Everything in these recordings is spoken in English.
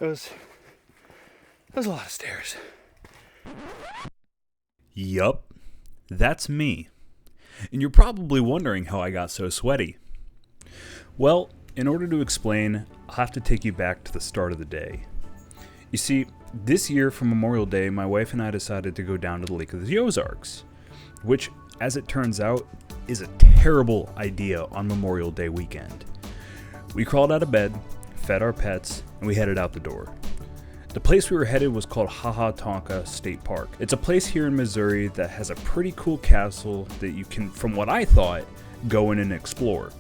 It was a lot of stairs. Yup, that's me. And you're probably wondering how I got so sweaty. Well, in order to explain, I'll have to take you back to the start of the day. You see, this year for Memorial Day, my wife and I decided to go down to the Lake of the Ozarks, which, as it turns out, is a terrible idea on Memorial Day weekend. We crawled out of bed, fed our pets, and we headed out the door. The place we were headed was called Tonka State Park. It's a place here in Missouri that has a pretty cool castle that you can, from what I thought, go in and explore.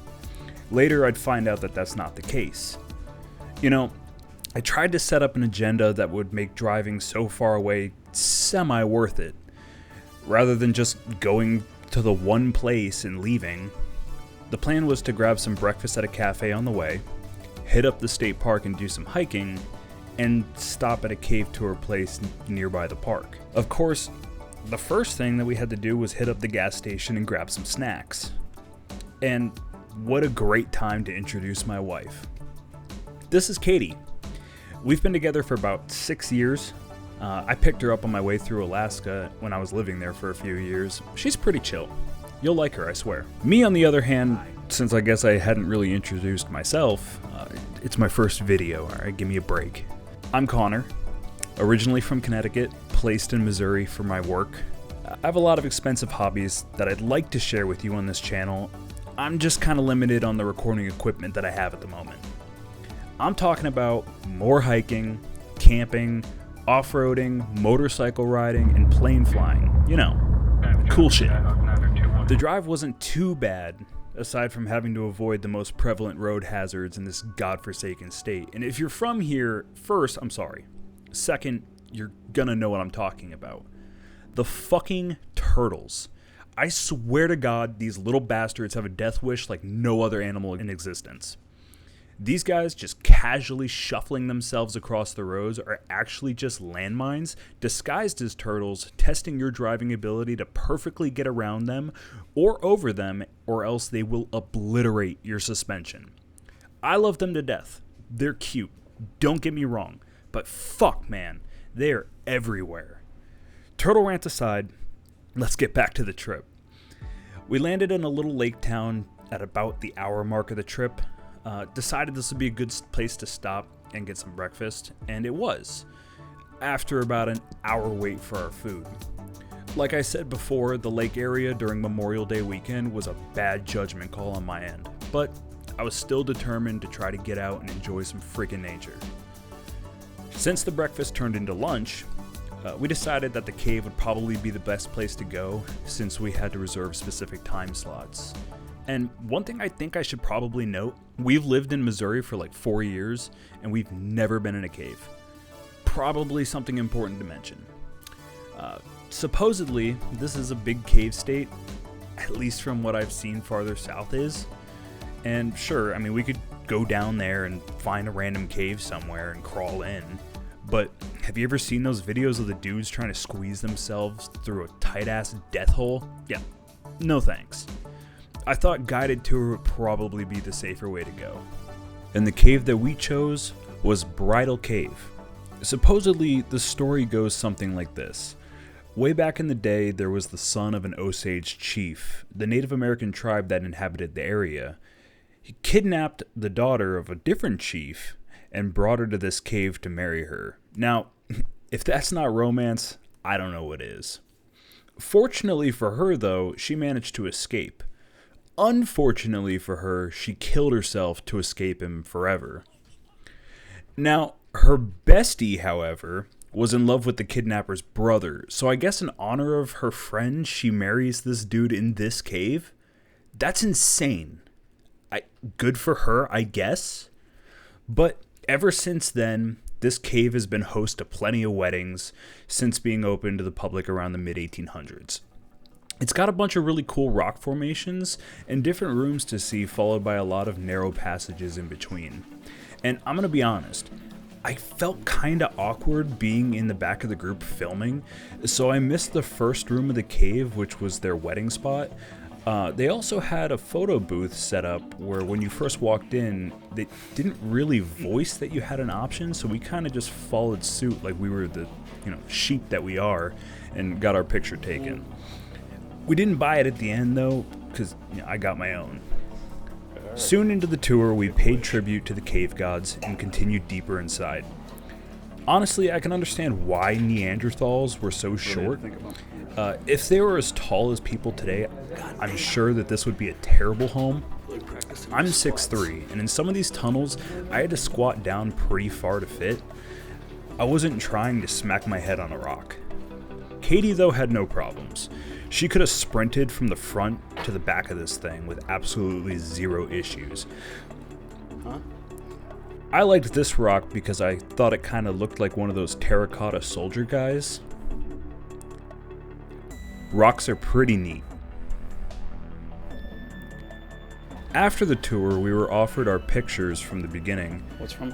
Later, I'd find out that that's not the case. You know, I tried to set up an agenda that would make driving so far away semi-worth it. Rather than just going to the one place and leaving, the plan was to grab some breakfast at a cafe on the way, hit up the state park and do some hiking, and stop at a cave tour place nearby the park. Of course, the first thing that we had to do was hit up the gas station and grab some snacks. And what a great time to introduce my wife. This is Katie. We've been together for about 6 years. I picked her up on my way through Alaska when I was living there for a few years. She's pretty chill. You'll like her, I swear. Me, on the other hand, since I guess I hadn't really introduced myself, it's my first video, alright, give me a break. I'm Connor, originally from Connecticut, placed in Missouri for my work. I have a lot of expensive hobbies that I'd like to share with you on this channel. I'm just kind of limited on the recording equipment that I have at the moment. I'm talking about more hiking, camping, off-roading, motorcycle riding, and plane flying. You know, cool shit. The drive wasn't too bad, aside from having to avoid the most prevalent road hazards in this godforsaken state. And if you're from here, first, I'm sorry. Second, you're gonna know what I'm talking about. The fucking turtles. I swear to God, these little bastards have a death wish like no other animal in existence. These guys just casually shuffling themselves across the roads are actually just landmines disguised as turtles, testing your driving ability to perfectly get around them or over them, or else they will obliterate your suspension. I love them to death. They're cute, don't get me wrong, but fuck man, they're everywhere. Turtle rant aside, let's get back to the trip. We landed in a little lake town at about the hour mark of the trip. Decided this would be a good place to stop and get some breakfast, and it was, after about an hour wait for our food. Like I said before, the lake area during Memorial Day weekend was a bad judgment call on my end, but I was still determined to try to get out and enjoy some freaking nature. Since the breakfast turned into lunch, we decided that the cave would probably be the best place to go since we had to reserve specific time slots. And one thing I think I should probably note, we've lived in Missouri for like 4 years and we've never been in a cave. Probably something important to mention. Supposedly, this is a big cave state, at least from what I've seen farther south is. And sure, I mean, we could go down there and find a random cave somewhere and crawl in. But have you ever seen those videos of the dudes trying to squeeze themselves through a tight-ass death hole? Yeah, no thanks. I thought guided tour would probably be the safer way to go. And the cave that we chose was Bridal Cave. Supposedly, the story goes something like this. Way back in the day, there was the son of an Osage chief, the Native American tribe that inhabited the area. He kidnapped the daughter of a different chief and brought her to this cave to marry her. Now, if that's not romance, I don't know what is. Fortunately for her, though, she managed to escape. Unfortunately for her, she killed herself to escape him forever. Now, her bestie, however, was in love with the kidnapper's brother, so I guess in honor of her friend, she marries this dude in this cave? That's insane. Good for her, I guess. But ever since then, this cave has been host to plenty of weddings since being opened to the public around the mid-1800s. It's got a bunch of really cool rock formations and different rooms to see, followed by a lot of narrow passages in between. And I'm gonna be honest, I felt kinda awkward being in the back of the group filming, so I missed the first room of the cave, which was their wedding spot. They also had a photo booth set up where when you first walked in, they didn't really voice that you had an option, so we kind of just followed suit like we were the, sheep that we are, and got our picture taken. We didn't buy it at the end though, because I got my own. Soon into the tour, we paid tribute to the cave gods and continued deeper inside. Honestly, I can understand why Neanderthals were so short. If they were as tall as people today, I'm sure that this would be a terrible home. I'm 6'3", and in some of these tunnels, I had to squat down pretty far to fit. I wasn't trying to smack my head on a rock. Katie, though, had no problems. She could have sprinted from the front to the back of this thing with absolutely zero issues. I liked this rock because I thought it kind of looked like one of those terracotta soldier guys. Rocks are pretty neat. After the tour, we were offered our pictures from the beginning,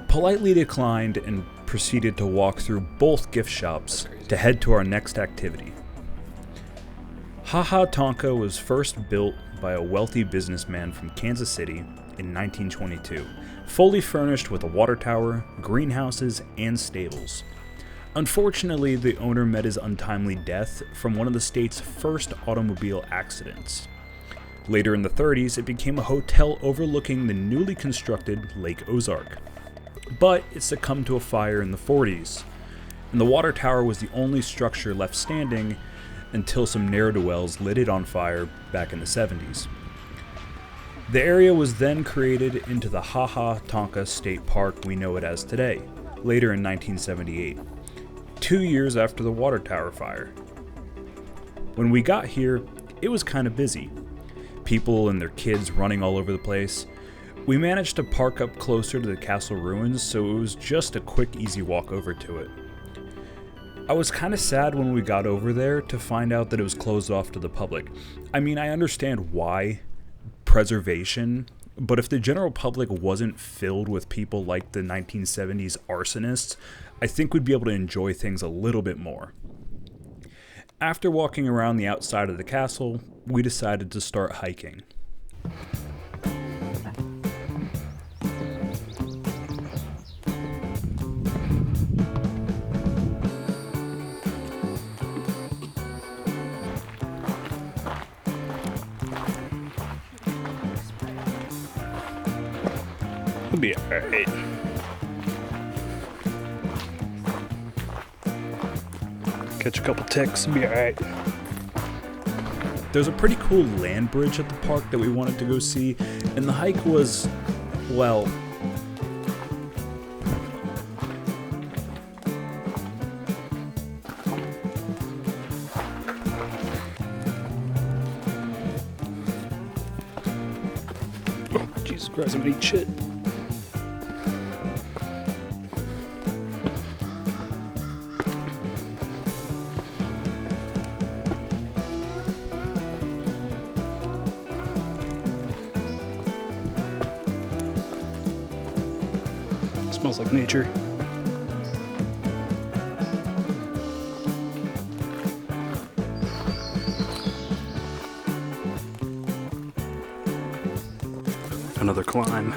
politely declined, and proceeded to walk through both gift shops to head to our next activity. Haha Tonka was first built by a wealthy businessman from Kansas City in 1922, fully furnished with a water tower, greenhouses, and stables. Unfortunately, the owner met his untimely death from one of the state's first automobile accidents. Later in the 30s, it became a hotel overlooking the newly constructed Lake Ozark. But it succumbed to a fire in the 40s, and the water tower was the only structure left standing until some ne'er-do-wells lit it on fire back in the 70s. The area was then created into the Haha Tonka State Park we know it as today, later in 1978, 2 years after the water tower fire. When we got here, it was kind of busy. People and their kids running all over the place. We managed to park up closer to the castle ruins, so it was just a quick, easy walk over to it. I was kind of sad when we got over there to find out that it was closed off to the public. I mean, I understand why, preservation, but if the general public wasn't filled with people like the 1970s arsonists, I think we'd be able to enjoy things a little bit more. After walking around the outside of the castle, we decided to start hiking. We'll be alright. Catch a couple ticks, be alright. There's a pretty cool land bridge at the park that we wanted to go see, and the hike was, well, oh, Jesus Christ, I'm gonna eat shit. Smells like nature. Another climb.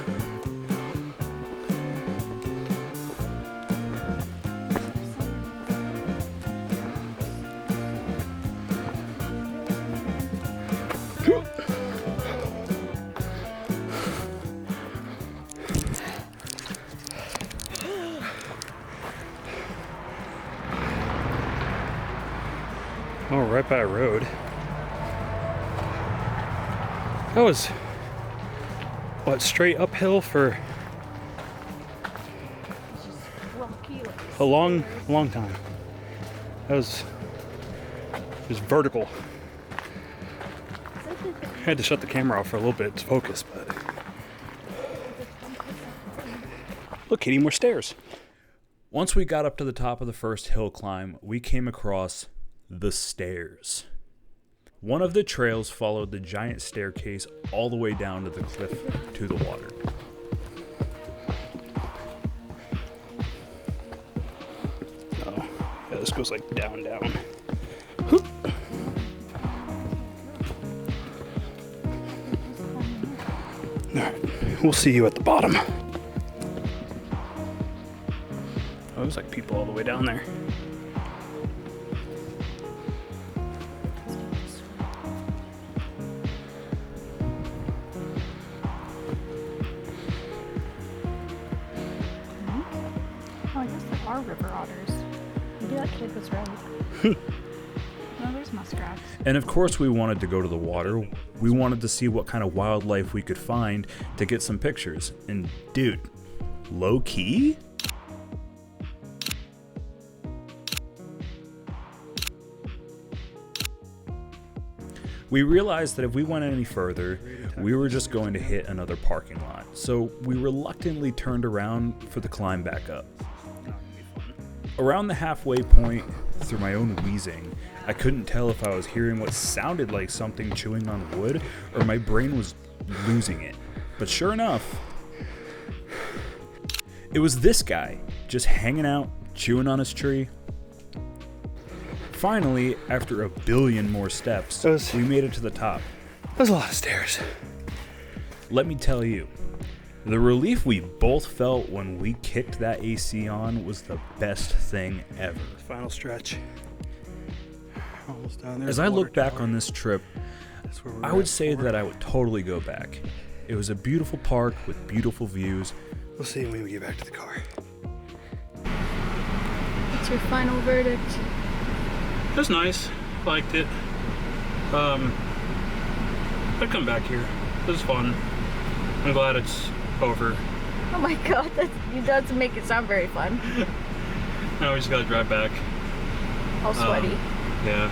Oh, right by a road. That was, what, straight uphill for a long time. That was just vertical. I had to shut the camera off for a little bit to focus, but look, Katie, more stairs. Once we got up to the top of the first hill climb, we came across the stairs. One of the trails followed the giant staircase all the way down to the cliff to the water. Oh, yeah, this goes like down. we'll see you at the bottom. Oh, there's like people all the way down there. Oh, I guess there are river otters. Maybe that kid was right. No, there's muskrats. And of course, we wanted to go to the water. We wanted to see what kind of wildlife we could find to get some pictures. And dude, low key? We realized that if we went any further, we were just going to hit another parking lot. So we reluctantly turned around for the climb back up. Around the halfway point, through my own wheezing, I couldn't tell if I was hearing what sounded like something chewing on wood or my brain was losing it. But sure enough, it was this guy, just hanging out, chewing on his tree. Finally, after a billion more steps, we made it to the top. There's a lot of stairs. Let me tell you, the relief we both felt when we kicked that AC on was the best thing ever. Final stretch. Almost down there. As I look back on this trip, I would say that I would totally go back. It was a beautiful park with beautiful views. We'll see when we get back to the car. What's your final verdict? It was nice. Liked it. I'd come back here. It was fun. I'm glad it's over. Oh my god, that doesn't make it sound very fun. Now we just gotta drive back. All sweaty. Yeah.